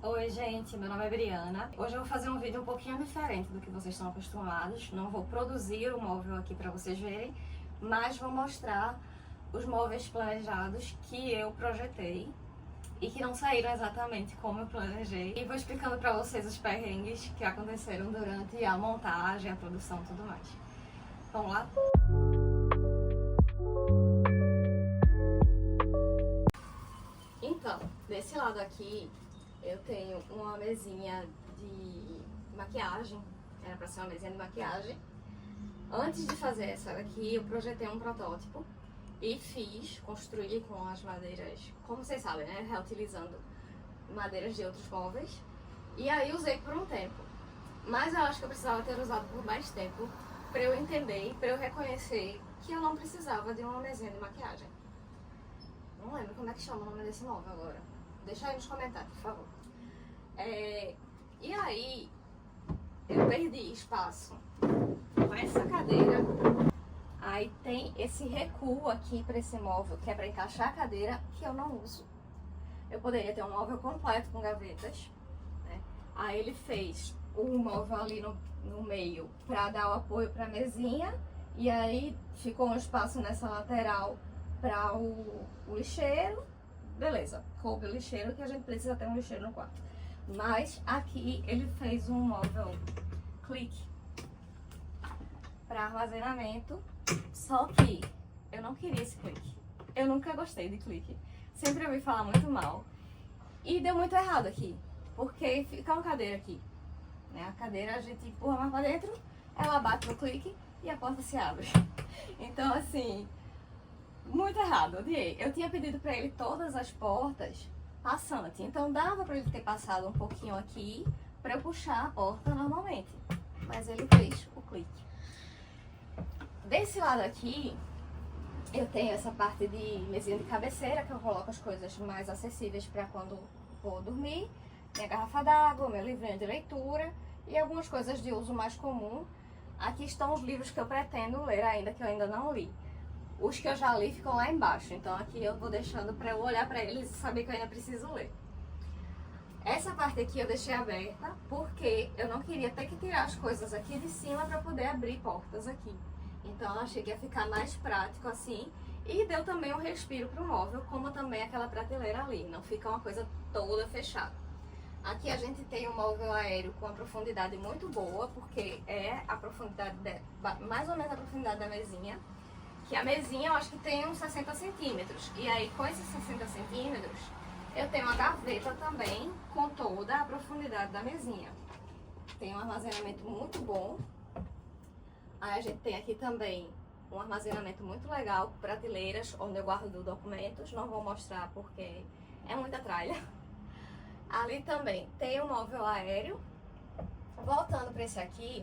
Oi gente, meu nome é Briana. Hoje eu vou fazer um vídeo um pouquinho diferente do que vocês estão acostumados. Não vou produzir o móvel aqui para vocês verem, mas vou mostrar os móveis planejados que eu projetei e que não saíram exatamente como eu planejei. E vou explicando para vocês os perrengues que aconteceram durante a montagem, a produção e tudo mais. Vamos lá? Então, desse lado aqui eu tenho uma mesinha de maquiagem, era pra ser uma mesinha de maquiagem. Antes de fazer essa daqui, eu projetei um protótipo e construí com as madeiras, como vocês sabem, né, reutilizando madeiras de outros móveis. E aí usei por um tempo, mas eu acho que eu precisava ter usado por mais tempo pra eu entender, pra eu reconhecer que eu não precisava de uma mesinha de maquiagem. Não lembro como é que chama o nome desse móvel agora. Deixa aí nos comentários, por favor. E aí, eu perdi espaço com essa cadeira. Aí tem esse recuo aqui para esse móvel, que é para encaixar a cadeira, que eu não uso. Eu poderia ter um móvel completo com gavetas, né? Aí ele fez o móvel ali no meio para dar o apoio para a mesinha. E aí ficou um espaço nessa lateral para o lixeiro. Beleza, coube o lixeiro, que a gente precisa ter um lixeiro no quarto. Mas aqui ele fez um móvel clique para armazenamento. Só que eu não queria esse clique. Eu nunca gostei de clique. Sempre ouvi falar muito mal. E deu muito errado aqui. Porque fica uma cadeira aqui, né? A cadeira a gente empurra mais para dentro, ela bate no clique e a porta se abre. Então assim, muito errado, odiei. Eu tinha pedido pra ele todas as portas passante, então dava pra ele ter passado um pouquinho aqui pra eu puxar a porta normalmente. Mas ele fez o clique. Desse lado aqui, eu tenho essa parte de mesinha de cabeceira, que eu coloco as coisas mais acessíveis pra quando vou dormir. Minha garrafa d'água, meu livrinho de leitura e algumas coisas de uso mais comum. Aqui estão os livros que eu pretendo ler ainda, que eu ainda não li. Os que eu já li ficam lá embaixo, então aqui eu vou deixando pra eu olhar pra eles e saber que eu ainda preciso ler. Essa parte aqui eu deixei aberta porque eu não queria ter que tirar as coisas aqui de cima pra poder abrir portas aqui. Então eu achei que ia ficar mais prático assim e deu também um respiro pro móvel, como também aquela prateleira ali, não fica uma coisa toda fechada. Aqui a gente tem um móvel aéreo com uma profundidade muito boa, porque é a profundidade, mais ou menos a profundidade da mesinha. Que a mesinha eu acho que tem uns 60 centímetros. E aí com esses 60 centímetros eu tenho uma gaveta também com toda a profundidade da mesinha. Tem um armazenamento muito bom. Aí a gente tem aqui também um armazenamento muito legal, prateleiras onde eu guardo documentos. Não vou mostrar porque é muita tralha. Ali também tem um móvel aéreo. Voltando para esse aqui,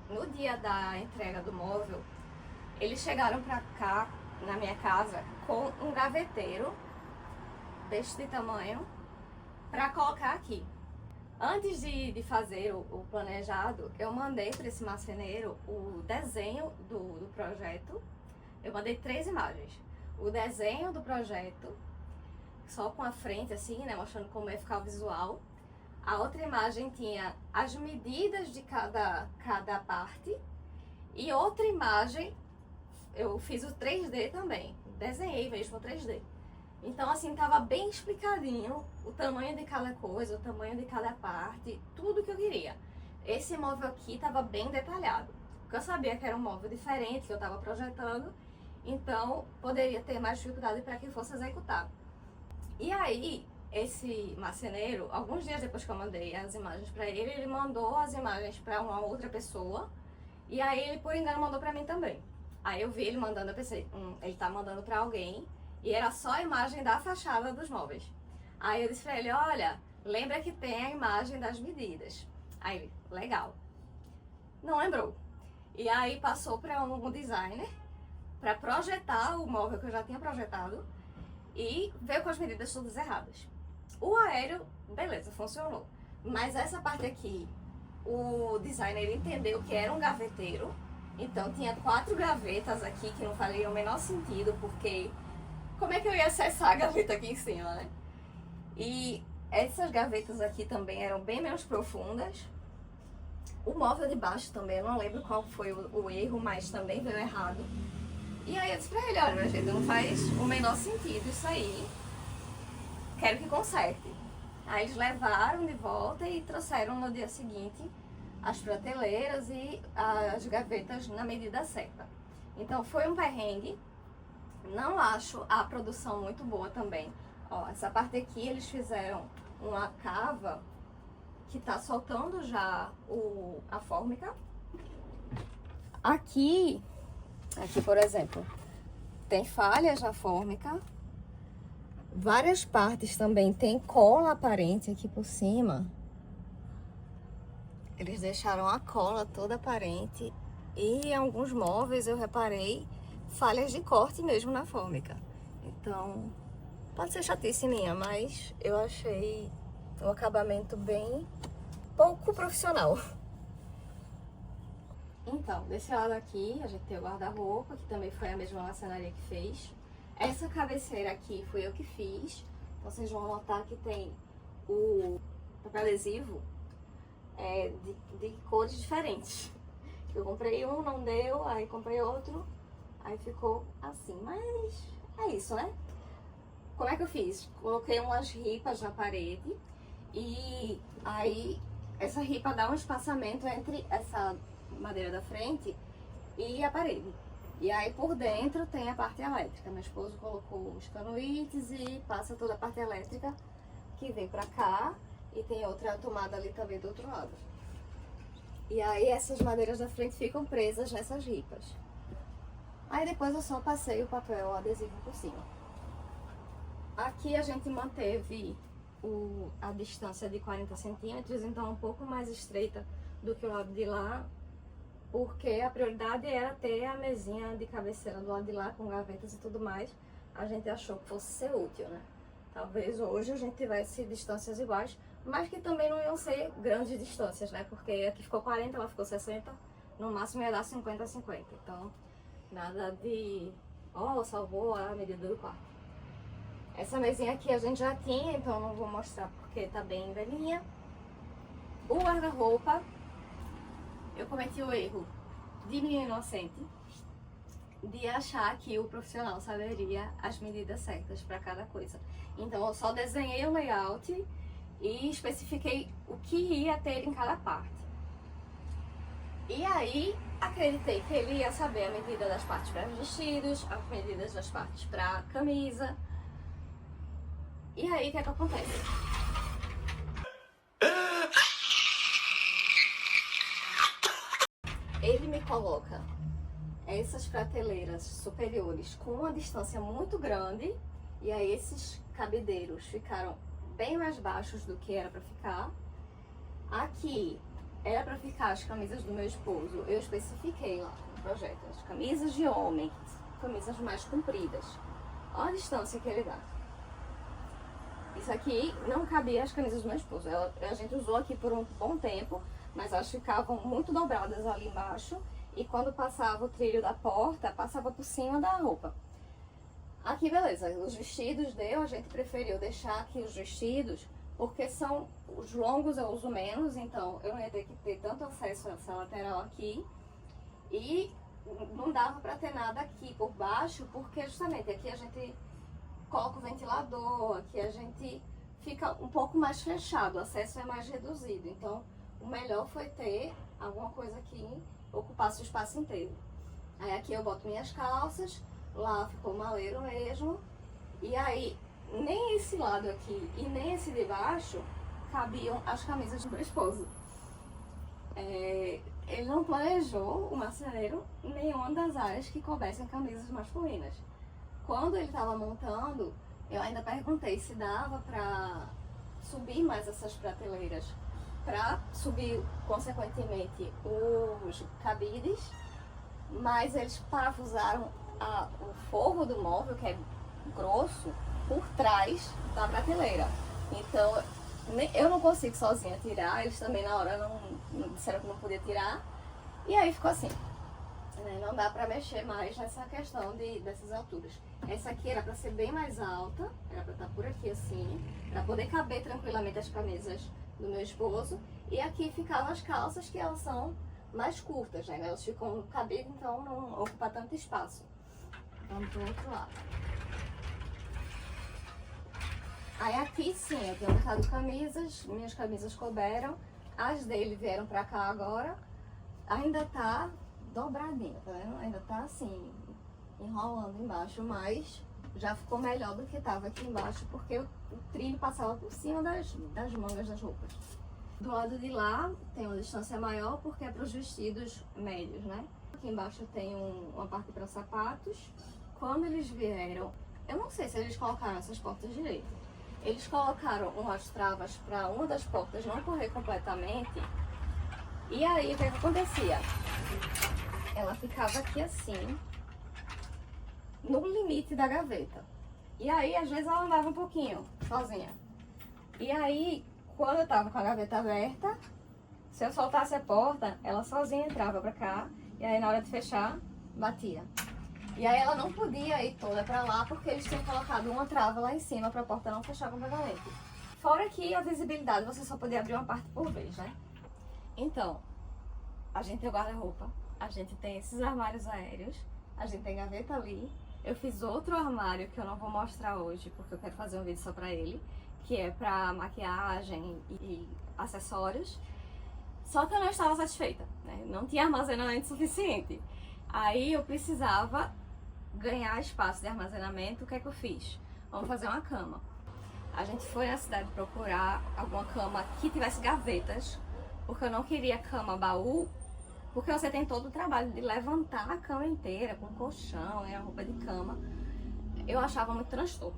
no dia da entrega do móvel, eles chegaram pra cá, na minha casa, com um gaveteiro deste tamanho pra colocar aqui. Antes de fazer o planejado, eu mandei para esse marceneiro o desenho do projeto. Eu mandei 3 imagens. O desenho do projeto, só com a frente assim, né, mostrando como ia ficar o visual. A outra imagem tinha as medidas de cada parte. E outra imagem, eu fiz o 3D também, desenhei mesmo o 3D. Então assim, tava bem explicadinho o tamanho de cada coisa, o tamanho de cada parte, tudo que eu queria. Esse móvel aqui tava bem detalhado, porque eu sabia que era um móvel diferente, que eu tava projetando, então poderia ter mais dificuldade para que fosse executado. E aí, esse marceneiro, alguns dias depois que eu mandei as imagens para ele, ele mandou as imagens para uma outra pessoa, e aí ele por engano mandou para mim também. Aí eu vi ele mandando, eu pensei, ele tá mandando pra alguém, e era só a imagem da fachada dos móveis. Aí eu disse pra ele, olha, lembra que tem a imagem das medidas. Aí ele, legal. Não lembrou. E aí passou pra um designer, pra projetar o móvel que eu já tinha projetado, e veio com as medidas todas erradas. O aéreo, beleza, funcionou. Mas essa parte aqui, o designer entendeu que era um gaveteiro. Então tinha 4 gavetas aqui que não fariam o menor sentido, porque como é que eu ia acessar a gaveta aqui em cima, né? E Essas gavetas aqui também eram bem menos profundas. O móvel de baixo também, eu não lembro qual foi o erro, mas também veio errado. E aí eu disse pra ele, olha, minha gente, não faz o menor sentido isso aí. Quero que conserte. Aí eles levaram de volta e trouxeram no dia seguinte as prateleiras e as gavetas na medida certa. Então foi um perrengue. Não acho a produção muito boa também. Ó, essa parte aqui eles fizeram uma cava que tá soltando já a fórmica. Aqui, por exemplo, tem falhas na fórmica. Várias partes também tem cola aparente aqui por cima. Eles deixaram a cola toda aparente. E em alguns móveis eu reparei falhas de corte mesmo na fórmica. Então, pode ser chatice minha, mas eu achei o acabamento bem pouco profissional. Então, desse lado aqui, a gente tem o guarda-roupa, que também foi a mesma marcenaria que fez. Essa cabeceira aqui fui eu que fiz. Então, vocês vão notar que tem o papel adesivo de cores diferentes. Eu comprei um, não deu, aí comprei outro, aí ficou assim. Mas é isso, né? Como é que eu fiz? Coloquei umas ripas na parede e aí essa ripa dá um espaçamento entre essa madeira da frente e a parede. E aí por dentro tem a parte elétrica. Meu esposo colocou os canuítes e passa toda a parte elétrica que vem pra cá. E tem outra tomada ali também do outro lado. E aí essas madeiras da frente ficam presas nessas ripas. Aí depois eu só passei o papel adesivo por cima. Aqui a gente manteve a distância de 40 centímetros, então um pouco mais estreita do que o lado de lá, porque a prioridade era ter a mesinha de cabeceira do lado de lá, com gavetas e tudo mais. A gente achou que fosse ser útil, né? Talvez hoje a gente tivesse distâncias iguais, mas que também não iam ser grandes distâncias, né? Porque aqui ficou 40, lá ficou 60, no máximo ia dar 50 a 50. Então, nada de, salvou a medida do quarto. Essa mesinha aqui a gente já tinha, então não vou mostrar porque tá bem velhinha. O guarda-roupa, eu cometi o erro de menina inocente, de achar que o profissional saberia as medidas certas para cada coisa. Então eu só desenhei o layout e especifiquei o que ia ter em cada parte. E aí acreditei que ele ia saber a medida das partes para os vestidos, as medidas das partes para camisa. E aí o que é que acontece? Ele me coloca essas prateleiras superiores com uma distância muito grande, e aí esses cabideiros ficaram bem mais baixos do que era para ficar. Aqui era para ficar as camisas do meu esposo, eu especifiquei lá no projeto, as camisas de homem, camisas mais compridas. Olha a distância que ele dá. Isso aqui não cabia as camisas do meu esposo, a gente usou aqui por um bom tempo, mas elas ficavam muito dobradas ali embaixo. E quando passava o trilho da porta, passava por cima da roupa. Aqui, beleza, os vestidos deu, a gente preferiu deixar aqui os vestidos, porque são os longos eu uso menos, então eu não ia ter que ter tanto acesso a essa lateral aqui. E não dava pra ter nada aqui por baixo, porque justamente aqui a gente coloca o ventilador, aqui a gente fica um pouco mais fechado, o acesso é mais reduzido. Então, o melhor foi ter alguma coisa aqui ocupasse o espaço inteiro. Aí aqui eu boto minhas calças, lá ficou o maleiro mesmo, e aí nem esse lado aqui e nem esse de baixo cabiam as camisas do meu esposo. Ele não planejou, o marceneiro, nenhuma das áreas que coubessem camisas masculinas. Quando ele estava montando, eu ainda perguntei se dava para subir mais essas prateleiras, para subir, consequentemente, os cabides, mas eles parafusaram o forro do móvel, que é grosso, por trás da prateleira. Então, eu não consigo sozinha tirar, eles também na hora não disseram que não podia tirar, e aí ficou assim. né? Não dá pra mexer mais nessa questão dessas alturas. Essa aqui era pra ser bem mais alta, era pra estar por aqui assim, pra poder caber tranquilamente as camisas do meu esposo. E aqui ficavam as calças, que elas são mais curtas, né? Elas ficam no cabelo, então não ocupa tanto espaço. Vamos pro outro lado. Aí aqui sim, eu tenho botado camisas, minhas camisas couberam, as dele vieram pra cá agora. Ainda tá dobradinho, tá vendo? Ainda tá assim, enrolando embaixo, mas já ficou melhor do que tava aqui embaixo, porque o trilho passava por cima das mangas das roupas. Do lado de lá tem uma distância maior, porque é para os vestidos médios, né? Aqui embaixo tem uma parte para sapatos. Quando eles vieram, eu não sei se eles colocaram essas portas direito. Eles colocaram umas travas para uma das portas não correr completamente. E aí, o que acontecia? Ela ficava aqui assim, no limite da gaveta. E aí, às vezes, ela andava um pouquinho, sozinha. E aí, quando eu tava com a gaveta aberta, se eu soltasse a porta, ela sozinha entrava pra cá. E aí, na hora de fechar, batia. E aí, ela não podia ir toda pra lá, porque eles tinham colocado uma trava lá em cima pra porta não fechar completamente. Fora que a visibilidade, você só podia abrir uma parte por vez, né? Então, a gente tem o guarda-roupa, a gente tem esses armários aéreos, a gente tem gaveta ali. Eu fiz outro armário que eu não vou mostrar hoje, porque eu quero fazer um vídeo só pra ele, que é pra maquiagem e acessórios. Só que eu não estava satisfeita, né? Não tinha armazenamento suficiente. Aí eu precisava ganhar espaço de armazenamento. O que é que eu fiz? Vamos fazer uma cama. A gente foi na cidade procurar alguma cama que tivesse gavetas, porque eu não queria cama baú, porque você tem todo o trabalho de levantar a cama inteira, com colchão e a roupa de cama. Eu achava muito transtorno.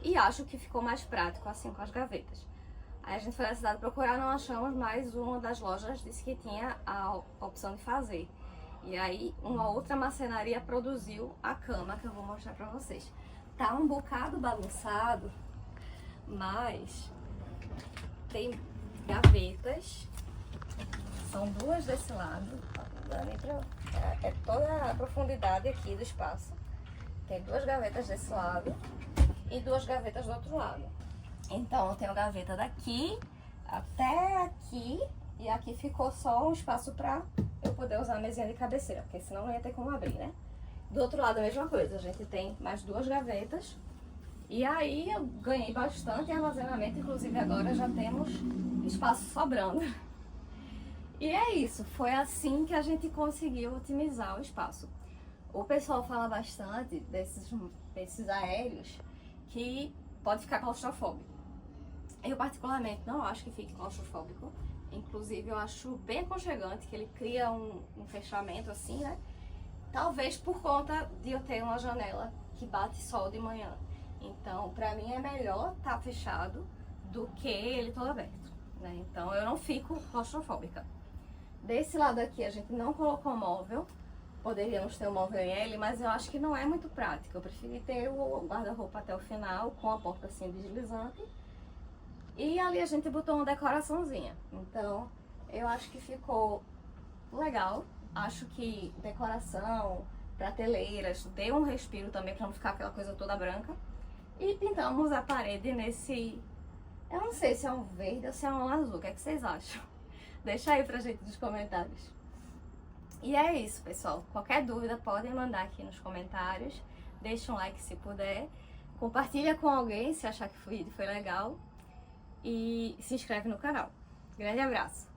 E acho que ficou mais prático assim com as gavetas. Aí a gente foi na cidade procurar, não achamos, mas uma das lojas disse que tinha a opção de fazer. E aí uma outra marcenaria produziu a cama que eu vou mostrar pra vocês. Tá um bocado bagunçado, mas tem gavetas. São duas desse lado, é toda a profundidade aqui do espaço. Tem duas gavetas desse lado e duas gavetas do outro lado. Então eu tenho gaveta daqui até aqui, e aqui ficou só um espaço pra eu poder usar a mesinha de cabeceira, porque senão não ia ter como abrir, né? Do outro lado a mesma coisa, a gente tem mais duas gavetas. E aí eu ganhei bastante armazenamento, inclusive agora já temos espaço sobrando. E é isso, foi assim que a gente conseguiu otimizar o espaço. O pessoal fala bastante desses aéreos que pode ficar claustrofóbico. Eu particularmente não acho que fique claustrofóbico. Inclusive eu acho bem aconchegante, que ele cria um fechamento assim, né? Talvez por conta de eu ter uma janela que bate sol de manhã. Então, pra mim é melhor estar fechado do que ele todo aberto, né? Então eu não fico claustrofóbica. Desse lado aqui a gente não colocou móvel, poderíamos ter um móvel em L, mas eu acho que não é muito prático. Eu preferi ter o guarda-roupa até o final, com a porta assim deslizante. E ali a gente botou uma decoraçãozinha. Então eu acho que ficou legal. Acho que decoração, prateleiras, deu um respiro também pra não ficar aquela coisa toda branca. E pintamos a parede nesse... eu não sei se é um verde ou se é um azul, o que é que vocês acham? Deixa aí pra gente nos comentários. E é isso, pessoal. Qualquer dúvida podem mandar aqui nos comentários. Deixa um like se puder. Compartilha com alguém se achar que o vídeo foi legal. E se inscreve no canal. Grande abraço!